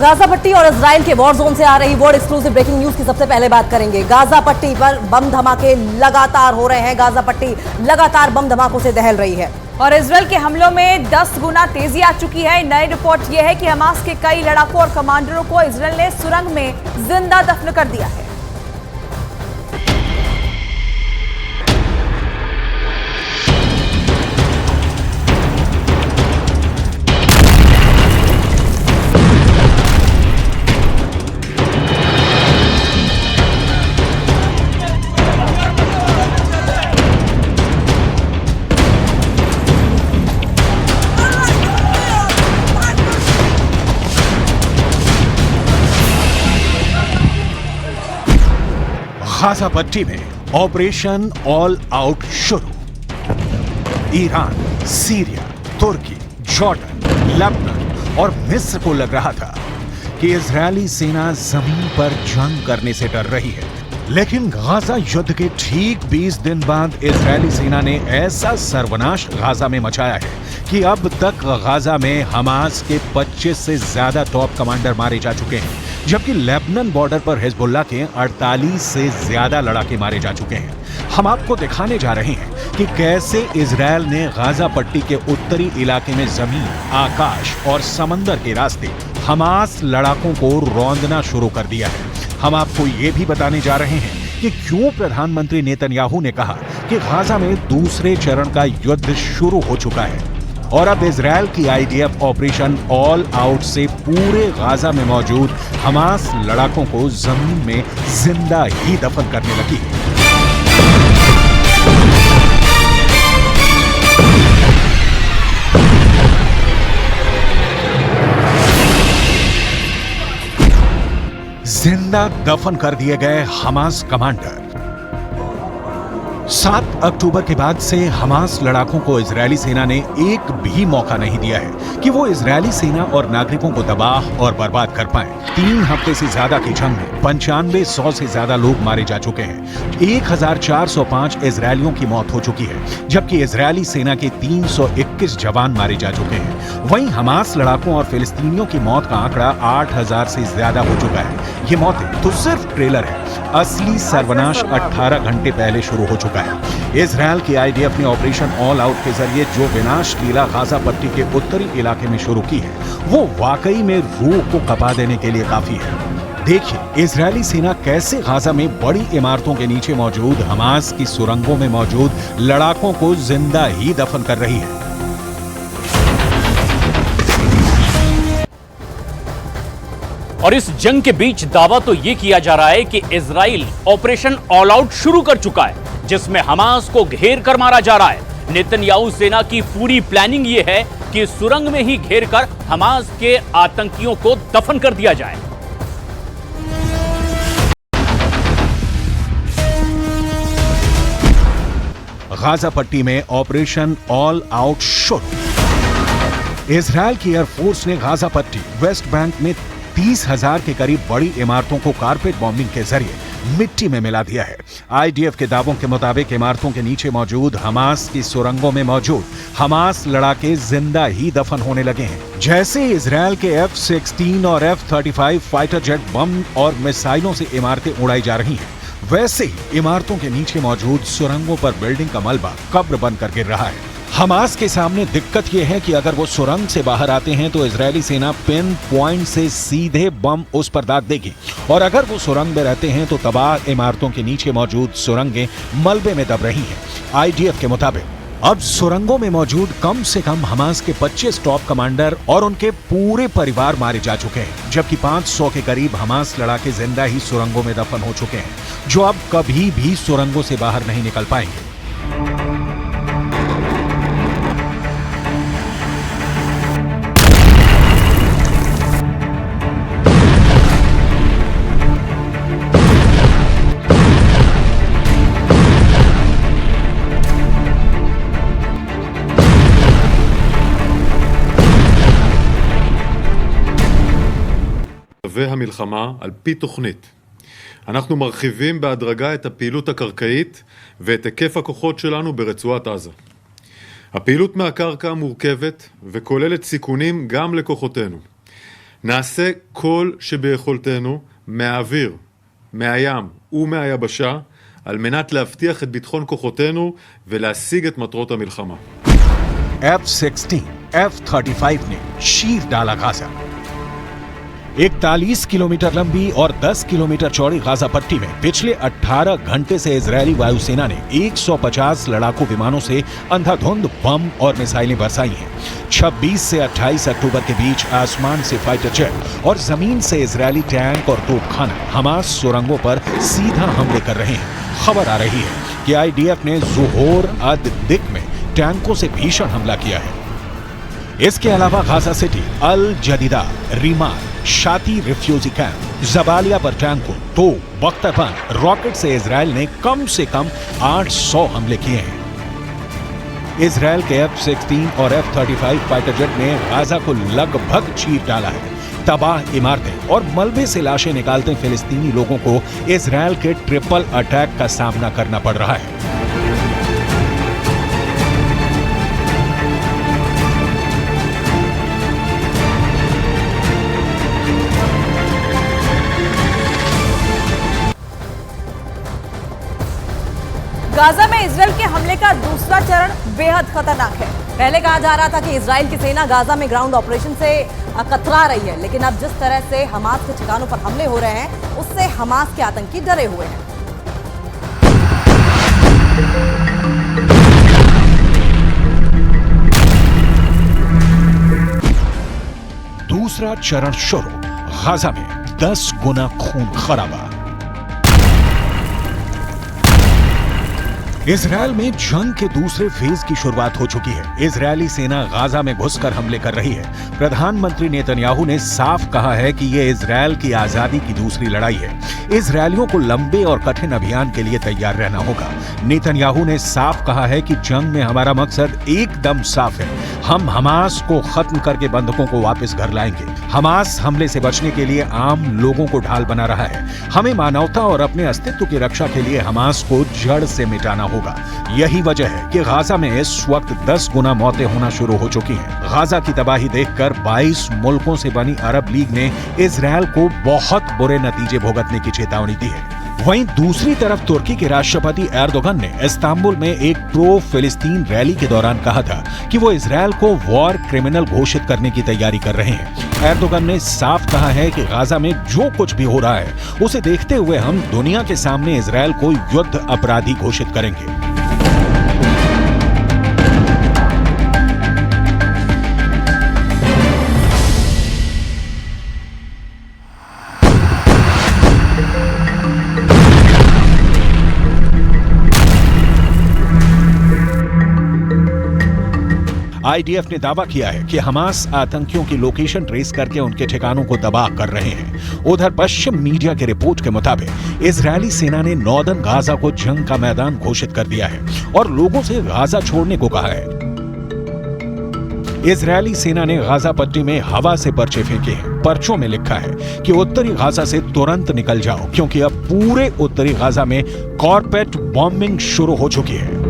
Gaza पट्टी और Israel के वॉर जोन से आ रही वर्ल्ड एक्सक्लूसिव ब्रेकिंग न्यूज की सबसे पहले बात करेंगे। गाजा पट्टी पर बम धमाके लगातार हो रहे हैं। गाजा पट्टी लगातार बम धमाकों से दहल रही है और इजराइल के हमलों में 10 गुना तेजी आ चुकी है। नई रिपोर्ट यह है कि हमास के कई लड़ाकों और कमांडरों को इजराइल ने सुरंग में जिंदा दफन कर दिया है। गाजा पट्टी में ऑपरेशन ऑल आउट शुरू। ईरान, सीरिया, तुर्की, जॉर्डन, लेबनान और मिस्र को लग रहा था कि इजरायली सेना जमीन पर जंग करने से डर रही है, लेकिन गाजा युद्ध के ठीक 20 दिन बाद इजरायली सेना ने ऐसा सर्वनाश गाजा में मचाया है कि अब तक गाजा में हमास के 25 से ज्यादा टॉप कमांडर मारे जा चुके हैं, जबकि लेबनान बॉर्डर पर हिजबुल्लाह के 48 से ज्यादा लड़ाके मारे जा चुके हैं। हम आपको दिखाने जा रहे हैं कि कैसे इजरायल ने गाजा पट्टी के उत्तरी इलाके में जमीन, आकाश और समंदर के रास्ते हमास लड़ाकों को रौंदना शुरू कर दिया है। हम आपको ये भी बताने जा रहे हैं कि क्यों प्रधानमंत्री नेतन्याहू ने कहा कि गाजा में दूसरे चरण का युद्ध शुरू हो चुका है और अब इजरायल की आईडीएफ ऑपरेशन ऑल आउट से पूरे गाजा में मौजूद हमास लड़ाकों को जमीन में जिंदा ही दफन करने लगी है। जिंदा दफन कर दिए गए हमास कमांडर। 7 अक्टूबर के बाद से हमास लड़ाकों को इजरायली सेना ने एक भी मौका नहीं दिया है कि वो इजरायली सेना और नागरिकों को तबाह और बर्बाद कर पाए। 3 हफ्ते से ज्यादा की जंग में 9500 से ज्यादा लोग मारे जा चुके हैं। 1405 इजरायलियों की मौत हो चुकी है, जबकि इजरायली सेना के 321 जवान मारे जा चुके हैं। वहीं हमास लड़ाकों और फिलिस्तीनियों की मौत का आंकड़ा 8000 से ज्यादा हो चुका है। ये मौतें तो सिर्फ ट्रेलर है, असली सर्वनाश 18 घंटे पहले शुरू हो चुका है। इजरायल की आईडीएफ ने ऑपरेशन ऑल आउट के जरिए जो विनाश लीला गाजा पट्टी के उत्तरी इलाके में शुरू की है, वो वाकई में रूह को कपा देने के लिए काफी है। देखिए इजरायली सेना कैसे गाजा में बड़ी इमारतों के नीचे मौजूद हमास की सुरंगों में मौजूद लड़ाकों को जिंदा ही दफन कर रही है। और इस जंग के बीच दावा तो यह किया जा रहा है कि इजराइल ऑपरेशन ऑल आउट शुरू कर चुका है, जिसमें हमास को घेर कर मारा जा रहा है। नेतन्याहू सेना की पूरी प्लानिंग यह है कि सुरंग में ही घेर कर हमास के आतंकियों को दफन कर दिया जाए। गाजा पट्टी में ऑपरेशन ऑल आउट शुरू। इजरायल की एयरफोर्स ने गाजा पट्टी, वेस्ट बैंक में 30,000 के करीब बड़ी इमारतों को कारपेट बॉम्बिंग के जरिए मिट्टी में मिला दिया है। आईडीएफ के दावों के मुताबिक इमारतों के नीचे मौजूद हमास की सुरंगों में मौजूद हमास लड़ाके जिंदा ही दफन होने लगे हैं। जैसे इजरायल के F-16 और F-35 फाइटर जेट बम और मिसाइलों से इमारतें उड़ाई जा रही हैं, वैसे ही इमारतों के नीचे मौजूद सुरंगों पर बिल्डिंग का मलबा कब्र बनकर गिर रहा है। हमास के सामने दिक्कत यह है कि अगर वो सुरंग से बाहर आते हैं तो इजरायली सेना पिन पॉइंट से सीधे बम उस पर दाग देगी, और अगर वो सुरंग में रहते हैं तो तबाह इमारतों के नीचे मौजूद सुरंगें मलबे में दब रही हैं। आईडीएफ के मुताबिक अब सुरंगों में मौजूद कम से कम हमास के 25 टॉप कमांडर और उनके पूरे परिवार मारे जा चुके हैं, जबकि 500 के करीब हमास लड़ाके जिंदा ही सुरंगों में दफन हो चुके हैं, जो अब कभी भी सुरंगों से बाहर नहीं निकल पाएंगे। והמלחמה על פי תוכנית. אנחנו מרחיבים בהדרגה את הפעילות הקרקעית ואת היקף הכוחות שלנו ברצועת עזה. הפעילות מהקרקע מורכבת וכוללת סיכונים גם לכוחותינו. נעשה כל שביכולתנו מהאוויר, מהים ומהיבשה על מנת להבטיח את ביטחון כוחותינו ולהשיג את מטרות המלחמה. F-16, F-35 ने चीर डाला गाजा। 41 किलोमीटर लंबी और 10 किलोमीटर चौड़ी गाजा पट्टी में पिछले 18 घंटे से इजरायली वायुसेना ने 150 लड़ाकू विमानों से अंधाधुंध बम और मिसाइलें बरसाई हैं। 26 से 28 अक्टूबर के बीच आसमान से फाइटर जेट और जमीन से इजरायली टैंक और तोपखाना हमास सुरंगों पर सीधा हमले कर रहे हैं। खबर आ रही है कि आईडीएफ ने ज़ोहोर अद दिक में टैंकों से भीषण हमला किया है। इसके अलावा गाजा सिटी, अल जदीदा, रीमाल, शाती रिफ्यूजी कैंप, जबालिया पर टैंकों, तो बख्तरबंद रॉकेट से इजराइल ने कम से कम 800 हमले किए हैं। इजराइल के F-16 और F-35 फाइटर जेट ने गाजा को लगभग चीर डाला है। तबाह इमारतें और मलबे से लाशें निकालते फिलिस्तीनी लोगों को इजराइल के ट्रिपल अटैक का सामना करना पड़ रहा है। गाजा में इजराइल के हमले का दूसरा चरण बेहद खतरनाक है। पहले कहा जा रहा था कि इजराइल की सेना गाजा में ग्राउंड ऑपरेशन से कतरा रही है, लेकिन अब जिस तरह से हमास के ठिकानों पर हमले हो रहे हैं उससे हमास के आतंकी डरे हुए हैं। दूसरा चरण शुरू, गाजा में 10 गुना खून खराबा। इजरायल में जंग के दूसरे फेज की शुरुआत हो चुकी है। इजरायली सेना गाजा में घुसकर हमले कर रही है। प्रधानमंत्री नेतन्याहू ने साफ कहा है कि यह इजरायल की आजादी की दूसरी लड़ाई है। इजरायलियों को लंबे और कठिन अभियान के लिए तैयार रहना होगा। नेतन्याहू ने साफ कहा है कि जंग में हमारा मकसद एकदम साफ है। हम हमास को खत्म करके बंधकों को वापस घर लाएंगे। हमास हमले से बचने के लिए आम लोगों को ढाल बना रहा है। हमें मानवता और अपने अस्तित्व की रक्षा के लिए हमास को जड़ से मिटाना होगा। यही वजह है कि गाजा में इस वक्त 10 गुना मौतें होना शुरू हो चुकी हैं। गाजा की तबाही देखकर 22 मुल्कों से बनी अरब लीग ने इजरायल को बहुत बुरे नतीजे भुगतने की चेतावनी दी है। वहीं दूसरी तरफ तुर्की के राष्ट्रपति एर्दोगन ने इस्तांबुल में एक प्रो फिलिस्तीन रैली के दौरान कहा था कि वो इजरायल को वॉर क्रिमिनल घोषित करने की तैयारी कर रहे हैं। एर्दोगन ने साफ कहा है कि गाजा में जो कुछ भी हो रहा है उसे देखते हुए हम दुनिया के सामने इजरायल को युद्ध अपराधी घोषित करेंगे। आईडीएफ ने दावा किया है कि हमास आतंकियों की लोकेशन ट्रेस करके उनके ठिकानों को तबाह कर रहे हैं। उधर पश्चिम मीडिया के रिपोर्ट के मुताबिक इजरायली सेना ने नॉर्दर्न गाजा को जंग का मैदान घोषित कर दिया है और लोगों से गाजा छोड़ने को कहा है। इजरायली सेना ने गाजा पट्टी में हवा से पर्चे फेंके हैं। पर्चों में लिखा है कि उत्तरी गाजा से तुरंत निकल जाओ, क्योंकि अब पूरे उत्तरी गाजा में कॉर्पेट बॉम्बिंग शुरू हो चुकी है।